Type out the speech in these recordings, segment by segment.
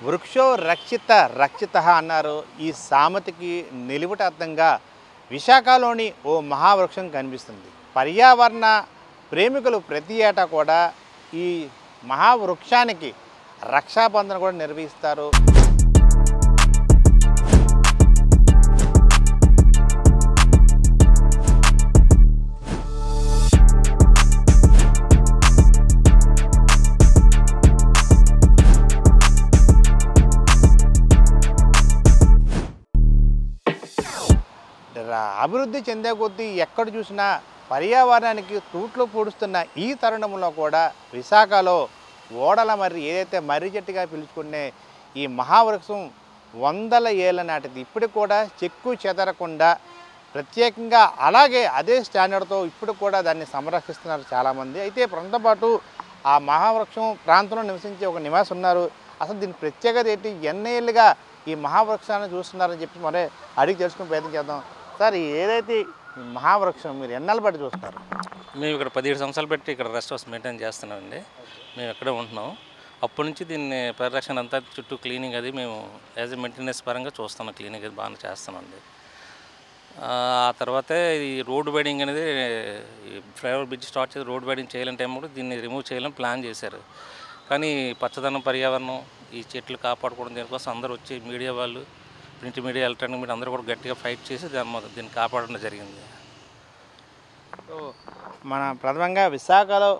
వృక్షో రక్షిత రక్షిత అన్నారు. ఈ సామెతకి నిలువుటర్థంగా విశాఖలోని ఓ మహావృక్షం కనిపిస్తుంది. పర్యావరణ ప్రేమికులు ప్రతి ఏటా కూడా ఈ మహావృక్షానికి రక్షాబంధన కూడా నిర్వహిస్తారు. అభివృద్ధి చెందే కొద్దీ ఎక్కడ చూసినా పర్యావరణానికి తూట్లు పొడుస్తున్న ఈ తరుణంలో కూడా విశాఖలో ఓడల మర్రి ఏదైతే మర్రి చెట్టుగా పిలుచుకునే ఈ మహావృక్షం వందల ఏళ్ళ నాటిది. ఇప్పటికి కూడా చెక్కు చెదరకుండా ప్రత్యేకంగా అలాగే అదే స్టాండర్డ్తో ఇప్పుడు కూడా దాన్ని సంరక్షిస్తున్నారు చాలామంది. అయితే ప్రస్తుతం పాటు ఆ మహావృక్షం ప్రాంతంలో నివసించే ఒక నివాసి ఉన్నారు. అసలు దీని ప్రత్యేకత ఏంటి, ఎన్నేళ్ళుగా ఈ మహావృక్షాన్ని చూస్తున్నారని చెప్పి మరే అడిగి తెలుసుకుని ప్రయత్నం చేద్దాం. సార్, ఏదైతే ఈ మహావృక్షం మీరు ఎన్నాళ్ళు బట్టి చూస్తున్నారు? మేము ఇక్కడ 17 సంవత్సరాలు పెట్టి ఇక్కడ రెస్ట్ హౌస్ మెయింటైన్ చేస్తున్నామండి. మేము ఇక్కడే ఉంటున్నాం. అప్పటి నుంచి దీన్ని పరిరక్షణ అంతా చుట్టూ క్లీనింగ్ అది మేము యాజ్ ఎ మెయింటెనెన్స్ పరంగా చూస్తున్నాం. క్లీనింగ్ అది బాగా చేస్తున్నామండి. ఆ తర్వాతే ఈ రోడ్ వైడింగ్ అనేది ఫ్లైఓవర్ బ్రిడ్జ్ స్టార్ట్ చేసి రోడ్ వైడింగ్ చేయాలంటే కూడా దీన్ని రిమూవ్ చేయాలని ప్లాన్ చేశారు. కానీ పచ్చదనం, పర్యావరణం, ఈ చెట్లు కాపాడుకోవడం దీనికోసం అందరూ వచ్చి మీడియా వాళ్ళు, ప్రింట్ మీడియా, ఎలక్ట్రానిక్ మీడియా అందరూ కూడా గట్టిగా ఫైట్ చేసి దీన్ని కాపాడడం జరిగింది. సో మన ప్రథమంగా విశాఖలో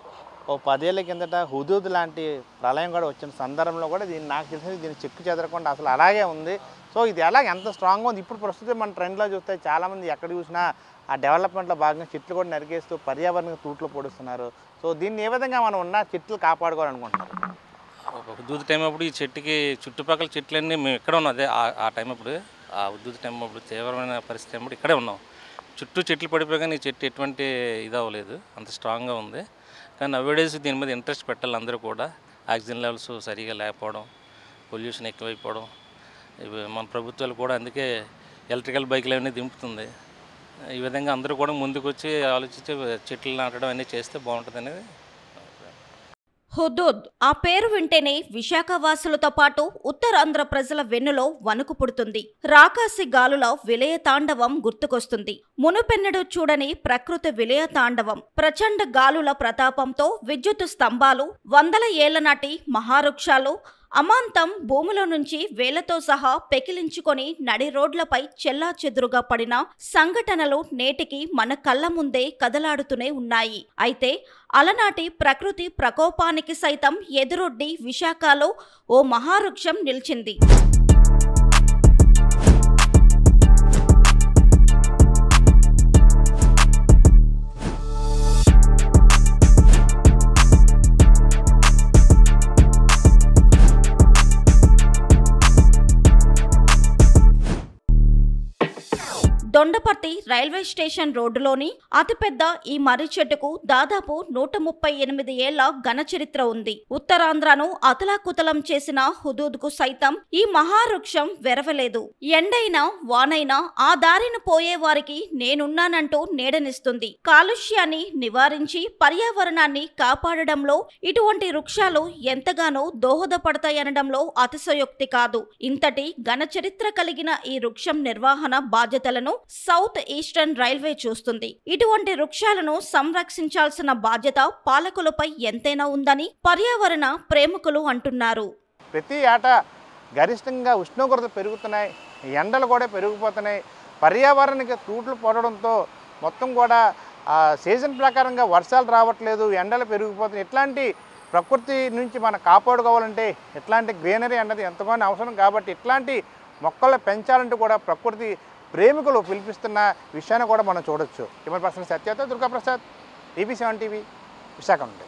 ఓ 10 ఏళ్ళ కిందట హుదూద్ లాంటి ప్రళయం కూడా వచ్చిన సందర్భంలో కూడా దీన్ని నాకు తెలిసి దీన్ని చెక్కు చెదరకుండా అసలు అలాగే ఉంది. సో ఇది అలాగే ఎంత స్ట్రాంగ్గా ఉంది. ఇప్పుడు ప్రస్తుతం మన ట్రెండ్లో చూస్తే చాలామంది ఎక్కడ చూసినా ఆ డెవలప్మెంట్లో భాగంగా చెట్లు కూడా నరికేస్తూ పర్యావరణానికి తూట్లు పొడుస్తున్నారు. సో దీన్ని ఏ విధంగా మనం ఉన్న చెట్లు కాపాడుకోవాలనుకుంటున్నారు? హుదూద్ టైం అప్పుడు ఈ చెట్టుకి చుట్టుపక్కల చెట్లన్నీ మేము ఇక్కడ ఉన్నాం. అదే ఆ టైం అప్పుడు, ఆ హుదూద్ టైం అప్పుడు తీవ్రమైన పరిస్థితి అప్పుడు ఇక్కడే ఉన్నాం. చుట్టూ చెట్లు పడిపోయి ఈ చెట్టు ఎటువంటి ఇది అవ్వలేదు, అంత స్ట్రాంగ్గా ఉంది. కానీ నవ్వేడేసి దీని మీద ఇంట్రెస్ట్ పెట్టాలి అందరూ కూడా. ఆక్సిజన్ లెవెల్స్ సరిగా లేకపోవడం, పొల్యూషన్ ఎక్కువైపోవడం, మన ప్రభుత్వాలు కూడా అందుకే ఎలక్ట్రికల్ బైక్లు అవన్నీ దింపుతుంది. ఈ విధంగా అందరూ కూడా ముందుకు వచ్చి ఆలోచించి చెట్లు నాటడం అన్నీ చేస్తే బాగుంటుంది అనేది. హుదూద్ ఆ పేరు వింటేనే విశాఖవాసులతో పాటు ఉత్తరాంధ్ర ప్రజల వెన్నులో వణుకు పుడుతుంది. రాకాసి గాలుల విలయ తాండవం గుర్తుకొస్తుంది. మునుపెన్నడూ చూడని ప్రకృతి విలయ తాండవం. ప్రచండ గాలుల ప్రతాపంతో విద్యుత్ స్తంభాలు, వందల ఏళ్ల నాటి మహావృక్షాలు అమాంతం భూమిలో నుంచి వేలతో సహా పెకిలించుకొని నడి రోడ్లపై చెల్లాచెదురుగా పడిన సంఘటనలు నేటికి మన కళ్ళ ముందే కదలాడుతూనే ఉన్నాయి. అయితే అలనాటి ప్రకృతి ప్రకోపానికి సైతం ఎదురొడ్డి విశాఖలో ఓ మహావృక్షం నిలిచింది. దొండపర్తి రైల్వే స్టేషన్ రోడ్డులోని అతిపెద్ద ఈ మర్రి చెట్టుకు దాదాపు 138 ఏళ్ల ఘన చరిత్ర ఉంది. ఉత్తరాంధ్రను అతలాకుతలం చేసిన హుదూద్కు సైతం ఈ మహావృక్షం వెరవలేదు. ఎండైనా వానైనా ఆ దారిన పోయే వారికి నేనున్నానంటూ నీడనిస్తుంది. కాలుష్యాన్ని నివారించి పర్యావరణాన్ని కాపాడడంలో ఇటువంటి వృక్షాలు ఎంతగానో దోహదపడతాయనడంలో అతిశయోక్తి కాదు. ఇంతటి ఘన చరిత్ర కలిగిన ఈ వృక్షం నిర్వహణ బాధ్యతలను సౌత్ ఈస్టర్న్ రైల్వే చూస్తుంది. ఇటువంటి వృక్షాలను సంరక్షించాల్సిన బాధ్యత పాలకులపై ఎంతైనా ఉందని పర్యావరణ ప్రేమికులు అంటున్నారు. ప్రతి ఏటా గరిష్టంగా ఉష్ణోగ్రతలు పెరుగుతున్నాయి, ఎండలు కూడా పెరిగిపోతున్నాయి. పర్యావరణానికి తూట్లు పడడంతో మొత్తం కూడా సీజన్ ప్రకారంగా వర్షాలు రావట్లేదు, ఎండలు పెరిగిపోతున్నాయి. ఇట్లాంటి ప్రకృతి నుంచి మనం కాపాడుకోవాలంటే ఇట్లాంటి గ్రీనరీ అన్నది ఎంతగానో అవసరం. కాబట్టి ఇట్లాంటి మొక్కలు పెంచాలంటే కూడా ప్రకృతి ప్రేమికులు పిలిపిస్తున్న విషయాన్ని కూడా మనం చూడొచ్చు. కెమెరా పర్సన్ సత్యతో దుర్గాప్రసాద్, టీవీ 7 టీవీ, విశాఖ నుండి.